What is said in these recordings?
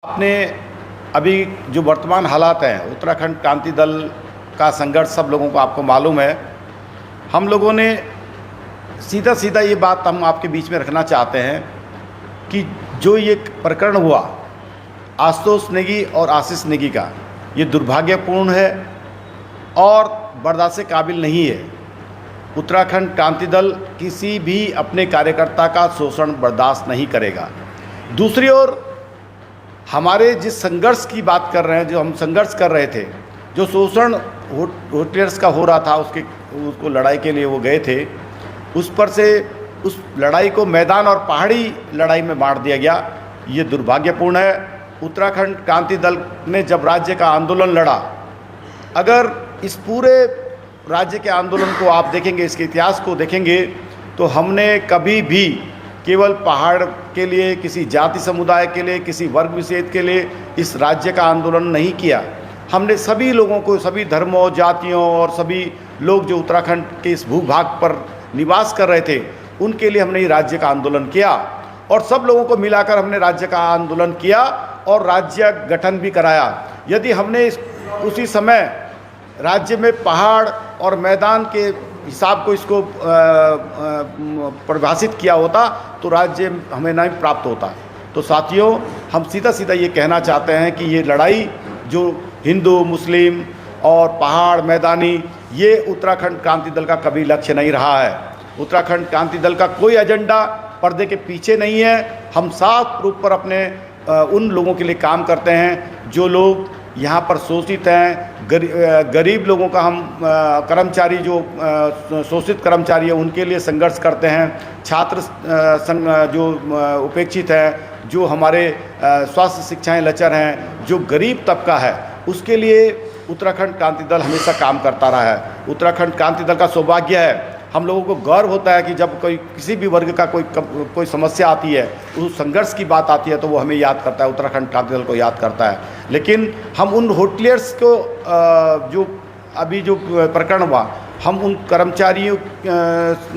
आपने अभी जो वर्तमान हालात हैं, उत्तराखंड क्रांति दल का संघर्ष सब लोगों को आपको मालूम है। हम लोगों ने सीधा सीधा ये बात हम आपके बीच में रखना चाहते हैं कि जो ये प्रकरण हुआ आशुतोष नेगी और आशीष नेगी का, ये दुर्भाग्यपूर्ण है और बर्दाश्त के काबिल नहीं है। उत्तराखंड क्रांति दल किसी भी अपने कार्यकर्ता का शोषण बर्दाश्त नहीं करेगा। दूसरी ओर हमारे जिस संघर्ष की बात कर रहे हैं, जो हम संघर्ष कर रहे थे, जो शोषण होटलियर्स का हो रहा था, उसको लड़ाई के लिए वो गए थे, उस पर से उस लड़ाई को मैदान और पहाड़ी लड़ाई में बांट दिया गया। ये दुर्भाग्यपूर्ण है। उत्तराखंड क्रांति दल ने जब राज्य का आंदोलन लड़ा, अगर इस पूरे राज्य के आंदोलन को आप देखेंगे, इसके इतिहास को देखेंगे, तो हमने कभी भी केवल पहाड़ के लिए, किसी जाति समुदाय के लिए, किसी वर्ग विशेष के लिए इस राज्य का आंदोलन नहीं किया। हमने सभी लोगों को, सभी धर्मों, जातियों और सभी लोग जो उत्तराखंड के इस भूभाग पर निवास कर रहे थे, उनके लिए हमने ये राज्य का आंदोलन किया और सब लोगों को मिलाकर हमने राज्य का आंदोलन किया और राज्य गठन भी कराया। यदि हमने उसी समय राज्य में पहाड़ और मैदान के हिसाब को इसको परिभाषित किया होता तो राज्य हमें नहीं प्राप्त होता। तो साथियों, हम सीधा सीधा ये कहना चाहते हैं कि ये लड़ाई जो हिंदू, मुस्लिम और पहाड़, मैदानी, ये उत्तराखंड क्रांति दल का कभी लक्ष्य नहीं रहा है। उत्तराखंड क्रांति दल का कोई एजेंडा पर्दे के पीछे नहीं है। हम साफ रूप पर अपने उन लोगों के लिए काम करते हैं जो लोग यहाँ पर शोषित हैं, गरीब लोगों का हम कर्मचारी, जो शोषित कर्मचारी है, उनके लिए संघर्ष करते हैं। छात्र जो उपेक्षित हैं, जो हमारे स्वास्थ्य शिक्षाएं लचर हैं, जो गरीब तबका है, उसके लिए उत्तराखंड क्रांति दल हमेशा काम करता रहा है। उत्तराखंड क्रांति दल का सौभाग्य है, हम लोगों को गर्व होता है कि जब कोई किसी भी वर्ग का कोई समस्या आती है, उस संघर्ष की बात आती है, तो वो हमें याद करता है, उत्तराखंड क्रांति दल को याद करता है। लेकिन हम उन होटलियर्स को जो अभी जो प्रकरण हुआ, हम उन कर्मचारियों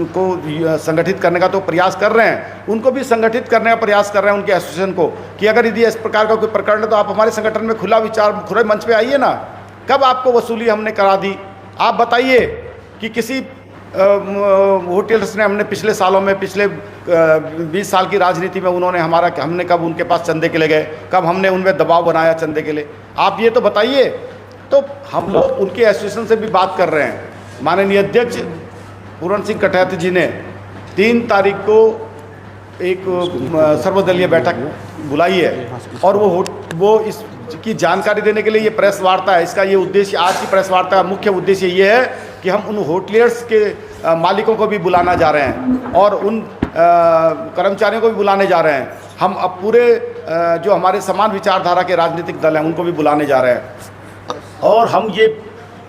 को संगठित करने का तो प्रयास कर रहे हैं, उनको भी संगठित करने का प्रयास कर रहे हैं, उनके एसोसिएशन को, कि अगर यदि इस प्रकार का कोई प्रकरण है तो आप हमारे संगठन में खुला विचार, खुले मंच पे आइए ना। कब आपको वसूली हमने करा दी? आप बताइए कि किसी होटल्स ने, हमने पिछले सालों में, पिछले 20 साल की राजनीति में हमने कब उनके पास चंदे के लिए गए, कब हमने उनमें दबाव बनाया चंदे के लिए? आप ये तो बताइए। तो हम लोग उनके एसोसिएशन से भी बात कर रहे हैं। माननीय अध्यक्ष पूरण सिंह कटहत जी ने 3 तारीख को एक सर्वदलीय बैठक बुलाई है और वो इसकी जानकारी देने के लिए ये प्रेस वार्ता है। इसका ये उद्देश्य, आज की प्रेस वार्ता का मुख्य उद्देश्य ये है कि हम उन होटलियर्स के मालिकों को भी बुलाना जा रहे हैं और उन कर्मचारियों को भी बुलाने जा रहे हैं। हम अब पूरे जो हमारे समान विचारधारा के राजनीतिक दल हैं, उनको भी बुलाने जा रहे हैं और हम ये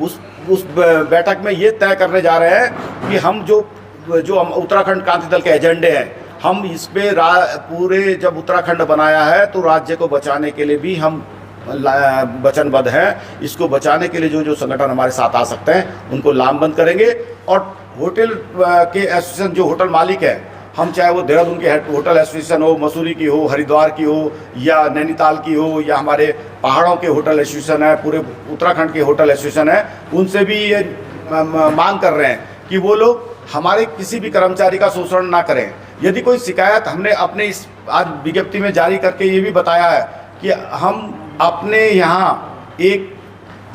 उस बैठक में ये तय करने जा रहे हैं कि हम जो हम उत्तराखंड क्रांति दल के एजेंडे हैं, हम इस पे पूरे, जब उत्तराखंड बनाया है तो राज्य को बचाने के लिए भी हम वचनबद्ध हैं। इसको बचाने के लिए जो संगठन हमारे साथ आ सकते हैं, उनको लामबंद करेंगे। और होटल के एसोसिएशन, जो होटल मालिक है, हम चाहे वो देहरादून के होटल एसोसिएशन हो, मसूरी की हो, हरिद्वार की हो, या नैनीताल की हो, या हमारे पहाड़ों के होटल एसोसिएशन है, पूरे उत्तराखंड के होटल एसोसिएशन है, उनसे भी ये मांग कर रहे हैं कि वो लोग हमारे किसी भी कर्मचारी का शोषण ना करें। यदि कोई शिकायत, हमने अपने इस आज विज्ञप्ति में जारी करके ये भी बताया है कि हम अपने यहाँ एक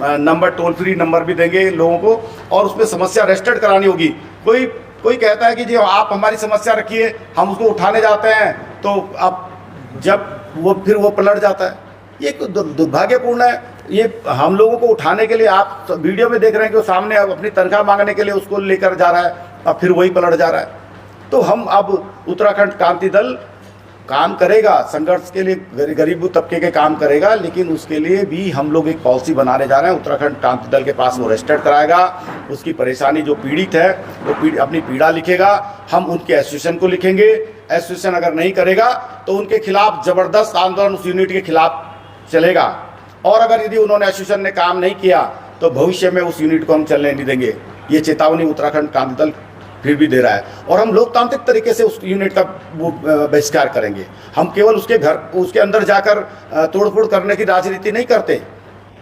नंबर, टोल फ्री नंबर भी देंगे लोगों को, और उसमें समस्या रजिस्टर्ड करानी होगी। कोई कहता है कि जी आप हमारी समस्या रखिए, हम उसको उठाने जाते हैं, तो अब जब फिर वो पलट जाता है। ये दुर्भाग्यपूर्ण है। ये हम लोगों को उठाने के लिए, आप वीडियो में देख रहे हैं कि वो सामने अब अपनी तनख्वाह मांगने के लिए उसको लेकर जा रहा है, अब फिर वही पलट जा रहा है। तो हम अब उत्तराखंड क्रांति दल काम करेगा, संघर्ष के लिए गरीब तबके के काम करेगा, लेकिन उसके लिए भी हम लोग एक पॉलिसी बनाने जा रहे हैं। उत्तराखंड क्रांति दल के पास वो रजिस्टर्ड कराएगा, उसकी परेशानी, जो पीड़ित है वो अपनी पीड़ा लिखेगा, हम उनके एसोसिएशन को लिखेंगे। एसोसिएशन अगर नहीं करेगा तो उनके खिलाफ ज़बरदस्त आंदोलन उस यूनिट के खिलाफ चलेगा, और अगर यदि उन्होंने एसोसिएशन ने काम नहीं किया तो भविष्य में उस यूनिट को हम चलने नहीं देंगे। ये चेतावनी उत्तराखंड क्रांति दल फिर भी दे रहा है, और हम लोकतांत्रिक तरीके से उस यूनिट का वो बहिष्कार करेंगे। हम केवल उसके अंदर जाकर तोड़फोड़ करने की राजनीति नहीं करते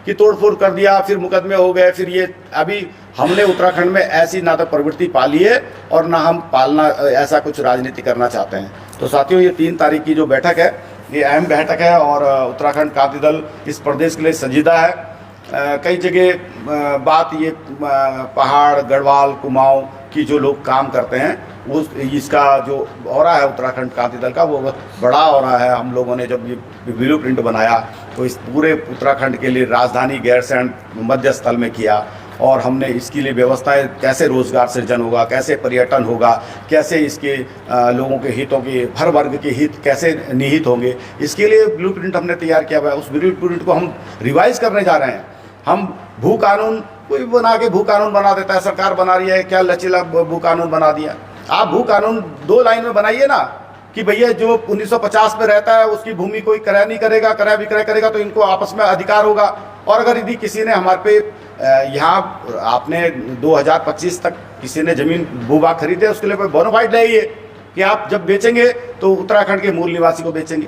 कि तोड़फोड़ कर दिया फिर मुकदमे हो गए। फिर ये अभी हमने उत्तराखंड में ऐसी ना तो प्रवृत्ति पाली है और ना हम पालना ऐसा कुछ राजनीति करना चाहते हैं। तो साथियों, ये 3 तारीख की जो बैठक है ये अहम बैठक है और उत्तराखंड क्रांति दल इस प्रदेश के लिए संजीदा है। कई जगह बात ये पहाड़, गढ़वाल, कुमाऊं की जो लोग काम करते हैं उस इसका जो हो रहा है उत्तराखंड क्रांति दल का वो बहुत बड़ा हो रहा है। हम लोगों ने जब ये ब्लू प्रिंट बनाया तो इस पूरे उत्तराखंड के लिए राजधानी गैरसैंण मध्य स्थल में किया, और हमने इसके लिए व्यवस्थाएं कैसे रोजगार सृजन होगा, कैसे पर्यटन होगा, कैसे इसके लोगों के हितों के हर वर्ग के हित कैसे निहित होंगे, इसके लिए ब्लू प्रिंट हमने तैयार किया हुआ है। उस ब्लू प्रिंट को हम रिवाइज करने जा रहे हैं। हम भू कानून कोई बना के भू कानून बना देता है, सरकार बना रही है, क्या लचीला भू कानून बना दिया। आप भू कानून 2 लाइन में बनाइए ना कि भैया जो 1950 में रहता है उसकी भूमि कोई क्रय नहीं करेगा, क्रय विक्रय करेगा तो इनको आपस में अधिकार होगा। और अगर यदि किसी ने हमारे पे यहाँ आपने 2025 तक किसी ने जमीन भूभाग खरीदे उसके लिए बोनाफाइड लाइए कि आप जब बेचेंगे तो उत्तराखंड के मूल निवासी को बेचेंगे।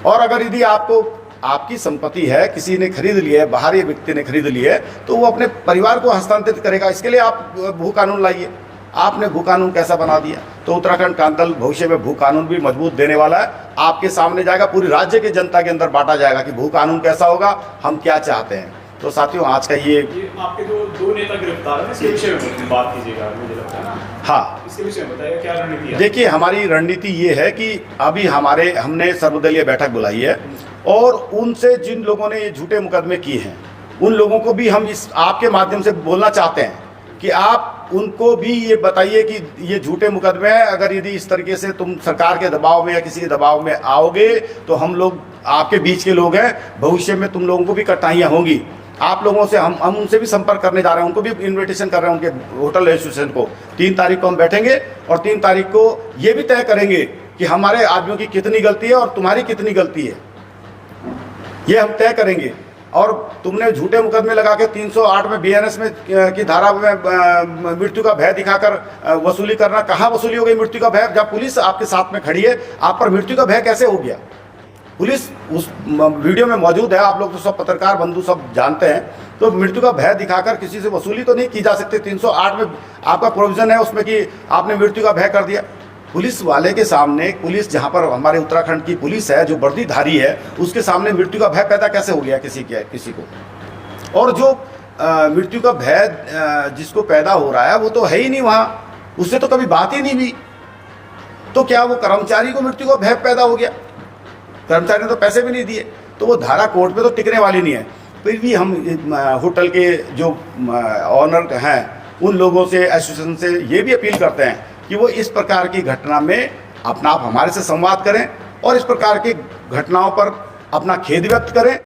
और अगर यदि आपको आपकी संपत्ति है, किसी ने खरीद ली है, बाहरी व्यक्ति ने खरीद ली है, तो वो अपने परिवार को हस्तांतरित करेगा। इसके लिए आप भू कानून लाइए। आपने भू कानून कैसा बना दिया? तो उत्तराखंड क्रांति दल भविष्य में भू कानून भी मजबूत देने वाला है, आपके सामने जाएगा, पूरी राज्य की जनता के अंदर बांटा जाएगा कि भू कानून कैसा होगा, हम क्या चाहते हैं। तो साथियों, आज का ये आपके जो 2 नेता गिरफ्तार हैं इसके विषय में बात कीजिएगा, मुझे लगता है ना। हाँ, इसके विषय में बताइए क्या रणनीति है? देखिए, हमारी रणनीति ये है कि अभी हमने सर्वदलीय बैठक बुलाई है और उनसे जिन लोगों ने ये झूठे मुकदमे किए हैं उन लोगों को भी हम इस आपके माध्यम से बोलना चाहते हैं कि आप उनको भी ये बताइए कि ये झूठे मुकदमे हैं। अगर यदि इस तरीके से तुम सरकार के दबाव में या किसी के दबाव में आओगे तो हम लोग आपके बीच के लोग हैं, भविष्य में तुम लोगों को भी कठिनाइयाँ होंगी। आप लोगों से हम उनसे भी संपर्क करने जा रहे हैं, उनको भी इनविटेशन कर रहे हैं, उनके होटल एसोसिएशन को। 3 तारीख को हम बैठेंगे और 3 तारीख को ये भी तय करेंगे कि हमारे आदमियों की कितनी गलती है और तुम्हारी कितनी गलती है, ये हम तय करेंगे। और तुमने झूठे मुकदमे लगा के 308 में बीएनएस में की धारा में मृत्यु का भय दिखाकर वसूली करना, कहाँ वसूली हो गई मृत्यु का भय? जब पुलिस आपके साथ में खड़ी है, आप पर मृत्यु का भय कैसे हो गया? पुलिस उस वीडियो में मौजूद है, आप लोग तो सब पत्रकार बंधु सब जानते हैं। तो मृत्यु का भय दिखाकर किसी से वसूली तो नहीं की जा सकती। 308 में आपका प्रोविजन है उसमें कि आपने मृत्यु का भय कर दिया। पुलिस वाले के सामने, पुलिस जहाँ पर हमारे उत्तराखंड की पुलिस है जो वर्दीधारी है, उसके सामने मृत्यु का भय पैदा कैसे हो गया किसी को? और जो मृत्यु का भय जिसको पैदा हो रहा है वो तो है ही नहीं वहाँ, उससे तो कभी बात ही नहीं हुई। तो क्या वो कर्मचारी को मृत्यु का भय पैदा हो गया? कर्मचारी ने तो पैसे भी नहीं दिए, तो वो धारा कोर्ट पे तो टिकने वाली नहीं है। फिर भी हम होटल के जो ऑनर हैं उन लोगों से, एसोसिएशन से ये भी अपील करते हैं कि वो इस प्रकार की घटना में अपना आप हमारे से संवाद करें और इस प्रकार की घटनाओं पर अपना खेद व्यक्त करें।